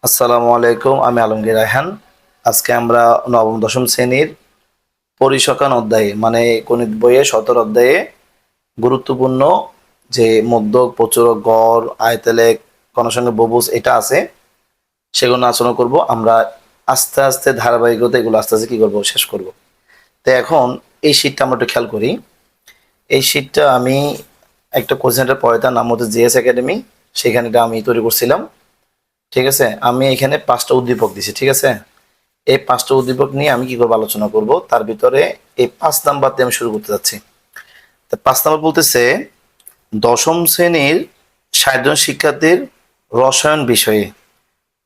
আসসালামু আলাইকুম, আমি আলমগীর রায়হান। আজকে আমরা নবম দশম শ্রেণীর পরিসংখ্যান অধ্যায়ে মানে গণিত বইয়ে 17 অধ্যায়ে গুরুত্বপূর্ণ যে মধ্যক, প্রচুরক, গড়, আয়তলেখ, গণসংখ্যা, বহুভুজ এটা আছে, সেগুলো নিয়ে আলোচনা করব আমরা। আস্তে আস্তে ধারাবাহিকতা এগুলো আস্তে আস্তে কি করব, শেষ করব। তো এখন এই শীটটা আমরা একটু খেয়াল করি। এই শীটটা আমি একটা কোচিং সেন্টার পড়াতাম, নাম হচ্ছে জিএস একাডেমি। সেখানে এটা আমি তৈরি করছিলাম। ঠিক আছে, আমি এখানে 5টা উদ্দীপক দিছি। ঠিক আছে, এই 5টা উদ্দীপক নিয়ে আমি কি করবো, আলোচনা করব। তার ভিতরে এই 5 নাম্বার দিয়ে আমি শুরু করতে যাচ্ছি। তো 5 নাম্বার বলতেছে দশম শ্রেণীর 60 জন শিক্ষার্থীর রসায়ন বিষয়ে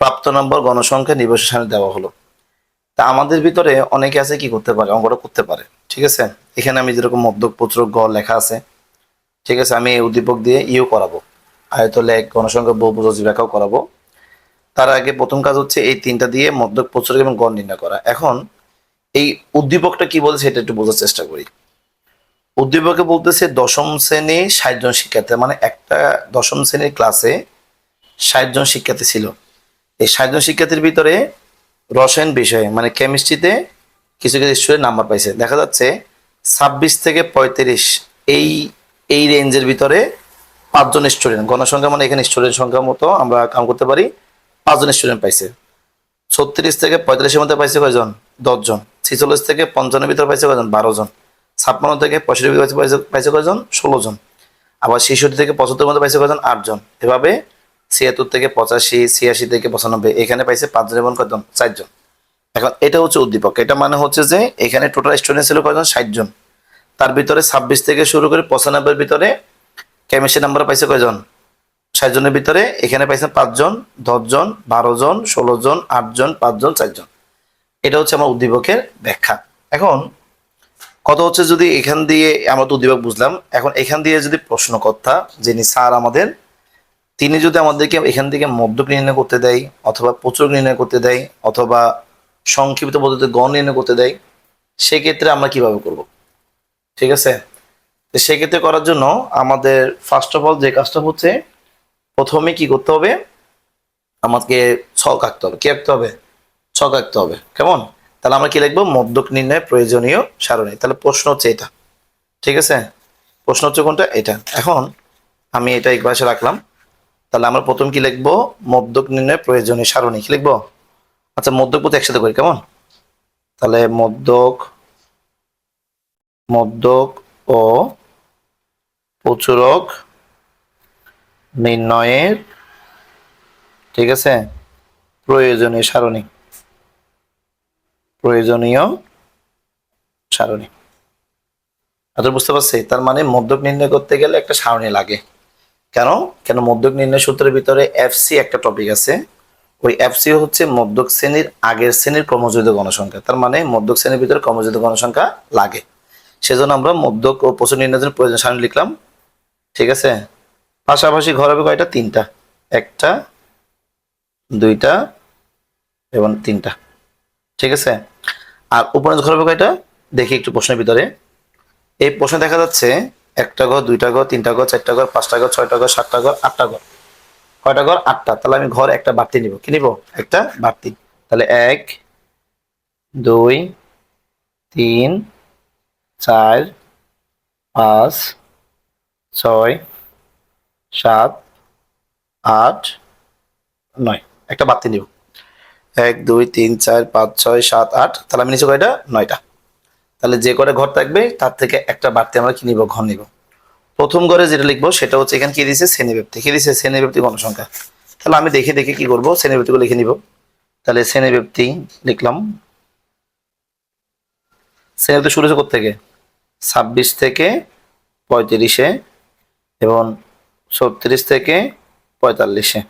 প্রাপ্ত নম্বর গণসংখ্যা নির্ভরশীল সারণী দেওয়া হলো। তা আমাদের ভিতরে অনেকে আছে কি করতে পারে, অঙ্কটা করতে পারে। ঠিক আছে, এখানে আমি যেরকম মধ্যক, প্রচুরক, গড় লেখা আছে। ঠিক আছে, আমি এই উদ্দীপক দিয়ে করাবো, আয়তলেখ, গণসংখ্যা, বহুভুজ, অজীব রেখাও করাবো। তার আগে প্রথম কাজ হচ্ছে এই 3টা দিয়ে মধ্যক, প্রচুরক এবং গড় নির্ণয় করা। এখন এই উদ্দীপকটা কি বলছে সেটা একটু বোঝার চেষ্টা করি। উদ্দীপকে বলতেছে দশম শ্রেণী 60 জন শিক্ষার্থী, মানে একটা দশম শ্রেণীর ক্লাসে 60 জন শিক্ষার্থী ছিল। এই 60 জন শিক্ষার্থীর ভিতরে রসায়ন বিষয়ে মানে কেমিস্ট্রিতে কিছু কিছু স্টুডেন্ট নাম্বার পাইছে। দেখা যাচ্ছে 26 থেকে 35 এই এই রেঞ্জের ভিতরে 5 জন স্টুডেন্ট, গণসংখ্যা মানে এখানে স্টুডেন্ট সংখ্যা মতো আমরা কাম করতে পারি, 5 জন স্টুডেন্ট পাইছে। 36 থেকে 35-এর মধ্যে পাইছে কয়জন, 10 জন। 46 থেকে 55-এর ভিতরে পাইছে কয়জন, 12 জন। 56 থেকে 65-এর ভিতরে পাইছে কয়জন, 16 জন। আবার 66 থেকে 75-এর মধ্যে পাইছে কয়জন, 8 জন। এভাবে 76 থেকে 85, 86 থেকে 95 এখানে পাইছে 5 জন এবং কয়জন, 4 জন। এখন এটা হচ্ছে উদ্দীপক। এটা মানে হচ্ছে যে এখানে টোটাল স্টুডেন্ট ছিল কয়জন, 60 জন। তার ভিতরে 26 থেকে শুরু করে 95-এর ভিতরে কেমিস্ট্রি নাম্বার পাইছে কয়জন, 60 জনের ভিতরে এখানে পাইছেন 5 জন, 10 জন, 12 জন, 16 জন, 8 জন, 5 জন, 4 জন। এটা হচ্ছে আমার উদ্দীপকের ব্যাখ্যা। এখন কত হচ্ছে, যদি এখান দিয়ে আমরা তো উদ্দীপক বুঝলাম, এখন এখান দিয়ে যদি প্রশ্নকর্তা যিনি স্যার আমাদের, তিনি যদি আমাদেরকে এখান থেকে মধ্যক নির্ণয় করতে দেয়, অথবা প্রচুরক নির্ণয় করতে দেয়, অথবা সংক্ষিপ্ত পদ্ধতিতে গড় নির্ণয় করতে দেয়, সেক্ষেত্রে আমরা কিভাবে করব। ঠিক আছে, তো সেক্ষেত্রে করার জন্য আমাদের ফার্স্ট অফ অল যে কাজটা হচ্ছে, প্রথমে কি করতে হবে, আমাকে ছক আঁকতে হবে। কি আঁকতে হবে, ছক আঁকতে হবে। কেমন, তাহলে আমরা কি লিখবো, মধ্যক নির্ণয় প্রয়োজনীয় সারণী। তাহলে প্রশ্ন হচ্ছে এটা। ঠিক আছে, প্রশ্ন হচ্ছে কোনটা, এটা। এখন আমি এটা এক পাশে রাখলাম। তাহলে আমরা প্রথম কি লিখবো, মধ্যক নির্ণয় প্রয়োজনীয় সারণী কি লিখবো। আচ্ছা, মধ্যক প্রতি একসাথে করি, কেমন। তাহলে মধ্যক, মধ্যক ও প্রচুরক নির্ণয়ের, ঠিক আছে, প্রয়োজনীয় সারণী, প্রয়োজনীয় সারণী। আচ্ছা, বুঝতে পারছি। তার মানে মধ্যক নির্ণয় করতে গেলে একটা সারণী লাগে। কেন, মধ্যক নির্ণয় সূত্রের ভিতরে এফসি একটা টপিক আছে। ওই এফসি হচ্ছে মধ্যক শ্রেণীর আগের শ্রেণীর ক্রমযুক্ত গণসংখ্যা। তার মানে মধ্যক শ্রেণীর ভিতরে ক্রমযুক্ত গণসংখ্যা লাগে। সেজন্য আমরা মধ্যক ও প্রচুর নির্ণয়ের জন্য প্রয়োজন সারণী লিখলাম। ঠিক আছে, পাশাপাশি ঘর হবে কয়টা, 3টা। 1টা, 2টা এবং 3টা। ঠিক আছে, আর উপরে ঘর হবে কয়টা, দেখি একটু প্রশ্নের ভিতরে। এই প্রশ্নে দেখা যাচ্ছে 1টা ঘর, 2টা ঘর, 3টা ঘর, 4টা ঘর, 5টা ঘর, 6টা ঘর, 7টা ঘর, 8টা ঘর। কয়টা ঘর, 8টা। তাহলে আমি ঘর একটা বাড়তি নিব। কি নিব, একটা বাড়তি। তাহলে 1, 2, 3, 4, 5, 6, 7, 8, 9 একটা বাড়তি নিব। 1, 2, 3, 4, 5, 6, 7, 8। তাহলে আমি নিচে কয়টা, 9টা। তাহলে যে কয়টা ঘর থাকবে তার থেকে একটা বাড়তি আমরা কি নিব, ঘর নিব। প্রথম ঘরে যেটা লিখবো সেটা হচ্ছে, এখানে কি দিয়েছে, শ্রেণীব্যাপ্তি। কি দিয়েছে, শ্রেণীব্যাপ্তি গণসংখ্যা। তাহলে আমি দেখে দেখে কি করবো, শ্রেণীব্যাপ্তিগুলো লিখে নিব। তাহলে শ্রেণীব্যাপ্তি লিখলাম। শ্রেণীব্যাপ্তি শুরু হচ্ছে থেকে 26 থেকে 35-এ এবং 36 থেকে 45-এ,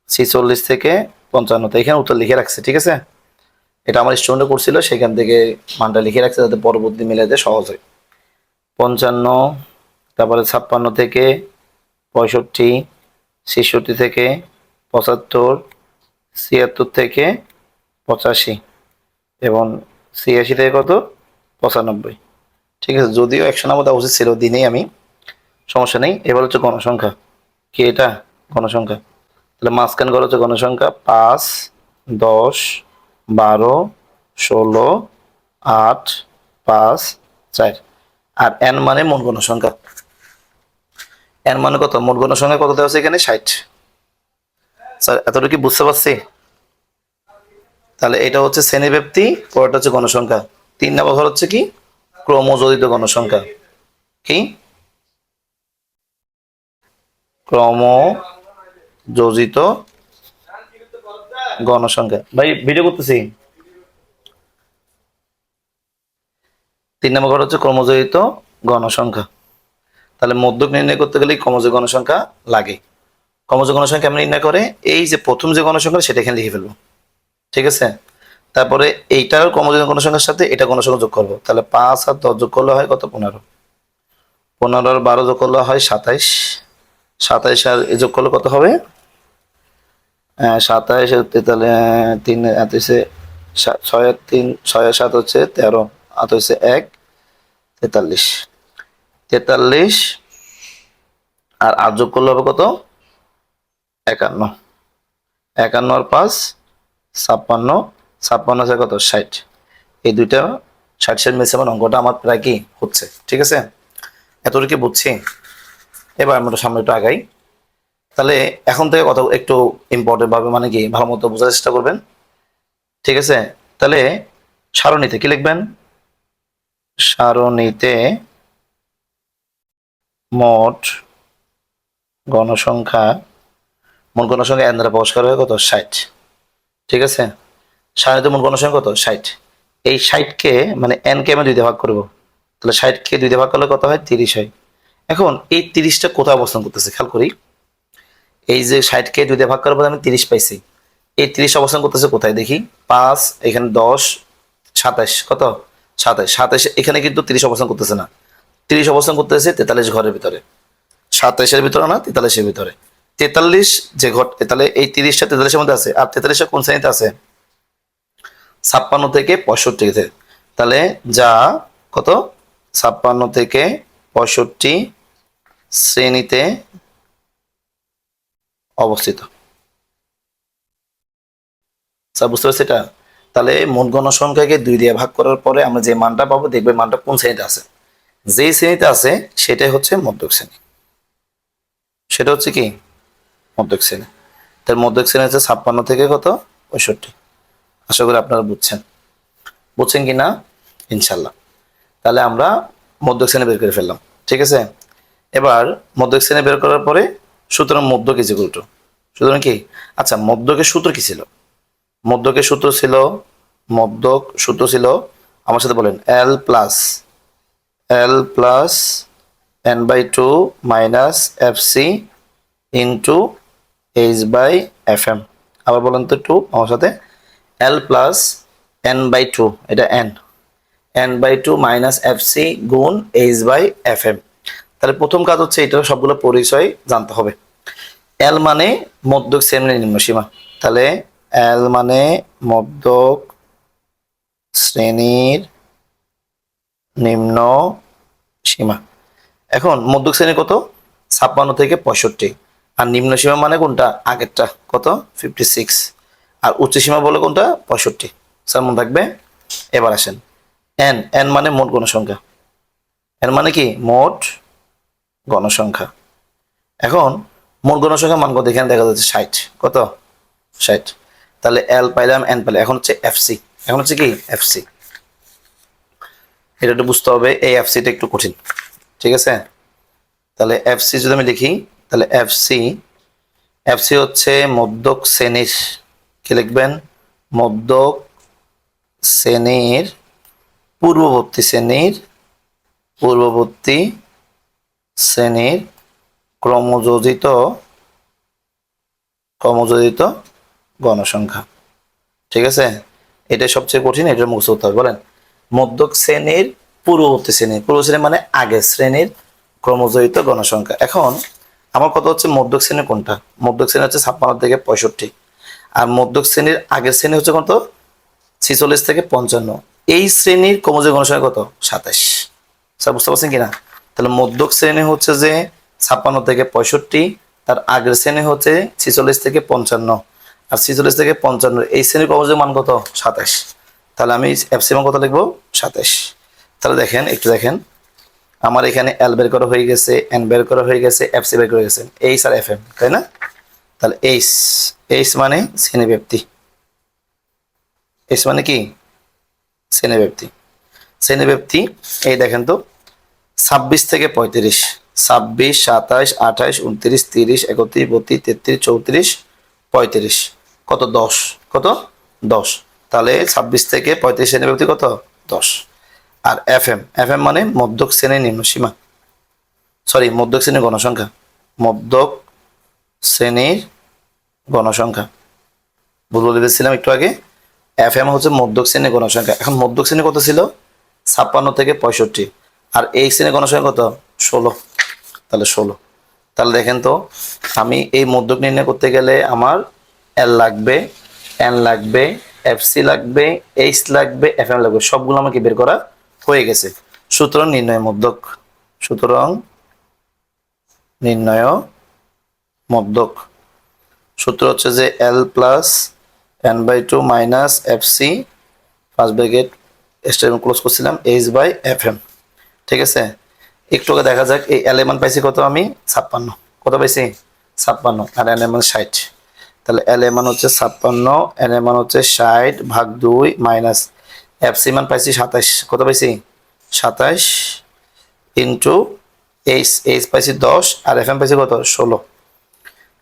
46 থেকে 55-তে। এখানে উত্তর লিখে রাখছে। ঠিক আছে, এটা আমার স্টুডেন্ট করছিল, সেখান থেকে মানটা লিখে রাখছে যাতে পরবর্তী মিলাতে সহজ হয়। 55, তারপরে 56 থেকে 65, 66 থেকে 75, 76 থেকে 85 এবং 86 থেকে কত, 95। ঠিক আছে, যদিও 100 নাম্বার দেওয়া উচিত ছিল, দিনেই আমি, সমস্যা নেই। এবার হচ্ছে গণসংখ্যা। কি এটা, গণসংখ্যা। তাহলে মাঝখান ঘর হচ্ছে গণসংখ্যা 5, 10, 12, 16, 8, 5, 4। আর n মানে মোট গণসংখ্যা। n মানে কত? মোট গণসংখ্যা কত দেওয়া আছে এখানে? 60। স্যার এতটুকু কি বুঝতে পারছি? তাহলে এটা হচ্ছে শ্রেণীব্যাপ্তি, পরেরটা হচ্ছে গণসংখ্যা। 3 নম্বর ঘর হচ্ছে কি? ক্রমযোজিত গণসংখ্যা। কি? ক্রমযোজিত গণসংখ্যা। ভাই ভিডিও করতেছি। 3 নম্বর ঘর হচ্ছে ক্রমযোজিত গণসংখ্যা। তাহলে মধ্যক নির্ণয় করতে গেলে ক্রমযোজিত গণসংখ্যা লাগে। ক্রমযোজিত গণসংখ্যা কেমন নির্ণয় করে? এই যে প্রথম যে গণসংখ্যা সেটা এখানে লিখে ফেলবো, ঠিক আছে? তারপরে এইটার ক্রমযোজিত গণসংখ্যার সাথে এটা গণসংখ্যা যোগ করবো। তাহলে 5 আর 10 যোগ করলে হয় কত? 15। 15 আর 12 যোগ করলে হয় 27। 27 আর যোগ করলে কত হবে? 27 তাহলে 3 হচ্ছে 6 আর 3, 6 আর 7 হচ্ছে 13, আর হচ্ছে 1, 43। 43 আর 8 যোগ করলে হবে কত? 51। 51 আর 5 56, 56 আছে কত? 60। এই দুইটা 60 মিশে আমার অঙ্কটা আমার প্রায় কি হচ্ছে, ঠিক আছে? এতটুকু বুঝছি। এবার আমরা সামনে একটু আগাই। তাহলে এখন থেকে কথা একটু ইম্পর্টেন্ট ভাবে মানে কি ভালো মতো বোঝার চেষ্টা করবেন, ঠিক আছে? তাহলে সারণীতে কি লিখবেন? সারণীতে মোট গণসংখ্যা, মোট গণসংখ্যা n দ্বারা প্রকাশ করা হয় কত? 60, ঠিক আছে? সারণীতে মোট গণসংখ্যা কত? 60। এই 60 কে মানে n কে আমি 2 দিয়ে ভাগ করব। তাহলে 60 কে 2 দিয়ে ভাগ করলে কত হয়? 30 হয়। এখন এই 30টা কোথায় অবস্থান করতেছে খেয়াল করি। এই যে 60 কে 2 দিয়ে ভাগ করার পর আমি 30 পাইছি। এই 30 অবস্থান করতেছে কোথায় দেখি? 5, এখানে 10, 27, কত? 27। 27 এখানে কিন্তু 30 অবস্থান করতেছে না। 30 অবস্থান করতেছে 43 ঘরের ভিতরে। 27-এর ভিতরে না, 43-এর ভিতরে। 43 যে ঘর, তাহলে এই 30টা 43-এর মধ্যে আছে। আর 43টা কোন শ্রেণীতে আছে? 56 থেকে 65-তে। তাহলে যা কত? 56 থেকে 65 শ্রেণীতে অবস্থিত। স্যার বুঝতে পারছি এটা? তাহলে মোট গণসংখ্যাকে 2 দিয়ে ভাগ করার পরে আমরা যে মানটা পাবো, দেখবে মানটা কোন শ্রেণীতে আছে। যেই শ্রেণীতে আছে সেটাই হচ্ছে মধ্যক শ্রেণী। সেটা হচ্ছে কি? মধ্যক শ্রেণী। তার মধ্যক শ্রেণী হচ্ছে 56 থেকে কত? 65। আশা করি আপনারা বুঝছেন। বুঝছেন কি না? ইনশাল্লাহ। তাহলে আমরা মধ্যক শ্রেণী বের করে ফেললাম, ঠিক আছে? এবার মধ্যক শ্রেণী বের করার পরে সুতরাং মধ্যক ইজ ইকুয়াল টু, সুতরাং কি? আচ্ছা, মধ্যকের সূত্র কি ছিল? মধ্যকের সূত্র ছিল, মধ্যক সূত্র ছিল, আমার সাথে বলেন, L plus n/2 minus fc into h/fm। আবার বলেন তো একটু আমার সাথে। L plus n/2, এটা n/2 মাইনাস fc গুণ h/fm। তাহলে প্রথম কাজ হচ্ছে এটা সবগুলো পরিচয় জানতে হবে। L মানে মধ্যক শ্রেণীর নিম্ন সীমা। তাহলে L মানে মধ্যক শ্রেণীর নিম্ন সীমা। এখন মধ্যক শ্রেণী কত? 56 থেকে 65। আর নিম্ন সীমা মানে কোনটা? আগেরটা কত? 56। আর উচ্চ সীমা বলে কোনটা? 65। স্যার মনে থাকবে। এবার আসেন n মানে মোট গণসংখ্যা। n মানে কি? মোট গণসংখ্যা। এখন মোট গণসংখ্যা মান কত? এখানে দেখা যাচ্ছে 60। কত? 60। তাহলে L পাইলাম, n পাইলাম। এখন হচ্ছে fc। এখন হচ্ছে কি? fc। এটা একটু বুঝতে হবে, এই fc-টা একটু কঠিন, ঠিক আছে? তাহলে fc যদি আমি লিখি, তাহলে fc হচ্ছে মধ্যক শ্রেণীর, কি লিখবেন? মধ্যক শ্রেণীর পূর্ববর্তী শ্রেণীর ক্রমযোজিত গণসংখ্যা, ঠিক আছে? এটা সবচেয়ে কঠিন, এটা মুখস্থ করতে হবে। বলেন, মধ্যক শ্রেণীর পূর্ব শ্রেণী মানে আগের শ্রেণীর ক্রমযোজিত গণসংখ্যা। এখন আমার কথা হচ্ছে মধ্যক শ্রেণী কোনটা? মধ্যক শ্রেণী হচ্ছে 56 থেকে 65। আর মধ্যক শ্রেণীর আগের শ্রেণী হচ্ছে কত? 46 থেকে 55। এই শ্রেণীর ক্রমযোজিত গণসংখ্যা কত? 27। স্যার বুঝতে পারছেন কিনা? তাহলে মধ্যক শ্রেণী হচ্ছে যে 56 থেকে 65, তার আগের শ্রেণী হচ্ছে 46 থেকে 55, আর 46 থেকে 55 এই শ্রেণীর ক্রমজের মান কত? 27। তাহলে আমি এফসি মান কত লিখবো? 27। তাহলে দেখেন, একটু দেখেন, আমার এখানে এল বের করা হয়ে গেছে, এন বের করা হয়ে গেছে, এফসি বের করে গেছে, এইচ আর এফ এম, তাই না? তাহলে এইচ, এইচ মানে শ্রেণীব্যাপ্তি। এইচ মানে কি? শ্রেণীব্যাপ্তি। শ্রেণীব্যাপ্তি এই দেখেন তো, 26 থেকে 35, 26, 27, 28, 29, 30, 31, 32, 33, 34, 35, কত? 10। কত? 10। তাহলে 26 থেকে 35 শ্রেণীব্যাপ্তি কত? 10। আর এফ এম, এফ এম মানে মধ্যক শ্রেণীর নিম্ন সীমা, সরি মধ্যক শ্রেণীর গণসংখ্যা, মধ্যক শ্রেণীর গণসংখ্যা, ভুল বলে দিয়েছিলাম একটু আগে। এফ এম হচ্ছে মধ্যক শ্রেণীর গণসংখ্যা। এখন মধ্যক শ্রেণী কত ছিল? 56 থেকে 65, আর এই শ্রেণীর গণসংখ্যা কত? 16। তাহলে 16। তাহলে দেখেন তো, আমি এই মধ্যক নির্ণয় করতে গেলে আমার এল লাগবে, এন লাগবে, এফসি লাগবে, এইচ লাগবে, এফ এম লাগবে, সবগুলো আমাকে বের করা হয়ে গেছে। সুতরাং নির্ণয় মধ্যক, সুতরাং নির্ণয় মধ্যক সূত্র হচ্ছে যে L plus N by two minus FC first bracket statement close করছিলাম এইচ বাই এফ এম। ঠিক আছে, একটু আগে দেখা যাক, এই এল এর মান পাইছি কত? আমি 56। কত পাইছি? 56। আর এন এর মান 60। তাহলে এল এর মান হচ্ছে 56, এন এর মান হচ্ছে 60 ভাগ 2 মাইনাস এফসি মান পাইছি 27। কত পাইছি? 27 ইন্টু এইচ, এইচ পাইছি 10, আর এফ এম পাইছি কত? 16।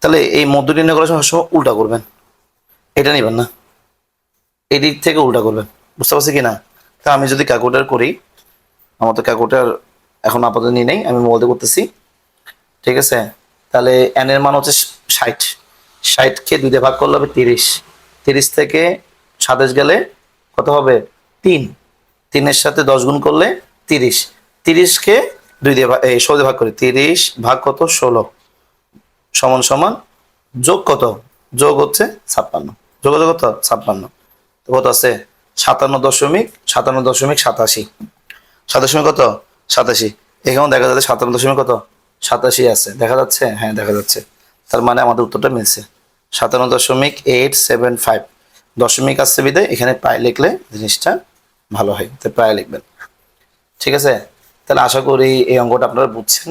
তাহলে এই মধ্য নির্ণয় করার সময় সবসময় উল্টা করবেন, এটা নিবেন না, এই দিক থেকে উল্টা করবেন। বুঝতে পারছি কিনা? তা আমি যদি ক্যালকুলেটর করি, আমার তো ক্যালকুলেটর এখন আপাতত নিয়ে নেই, আমি মোবাইল দিয়ে করতেছি। ঠিক আছে, তাহলে এন এর মান হচ্ছে 60, 60কে 2 দিয়ে ভাগ করলে হবে 30, 30 থেকে 27 গেলে কত হবে? 3, 3-এর সাথে 10 গুণ করলে 30, 30কে 2 দিয়ে ভাগ, এই 16 দিয়ে ভাগ করি, 30 ভাগ কত? 16 সমান সমান যোগ কত? যোগ হচ্ছে 56, যোগ হচ্ছে কত? 56। তো কত আছে? 57.87, 87 কত? 87। এখানেও দেখা যাচ্ছে 57 কত? 87 আছে, দেখা যাচ্ছে? হ্যাঁ দেখা যাচ্ছে। তার মানে আমাদের উত্তরটা মিলছে 57.875। দশমিক আসছে বিদায় এখানে প্রায় লিখলে জিনিসটা ভালো হয়, তো প্রায় লিখবেন। ঠিক আছে, তাহলে আশা করি এই অঙ্কটা আপনারা বুঝছেন।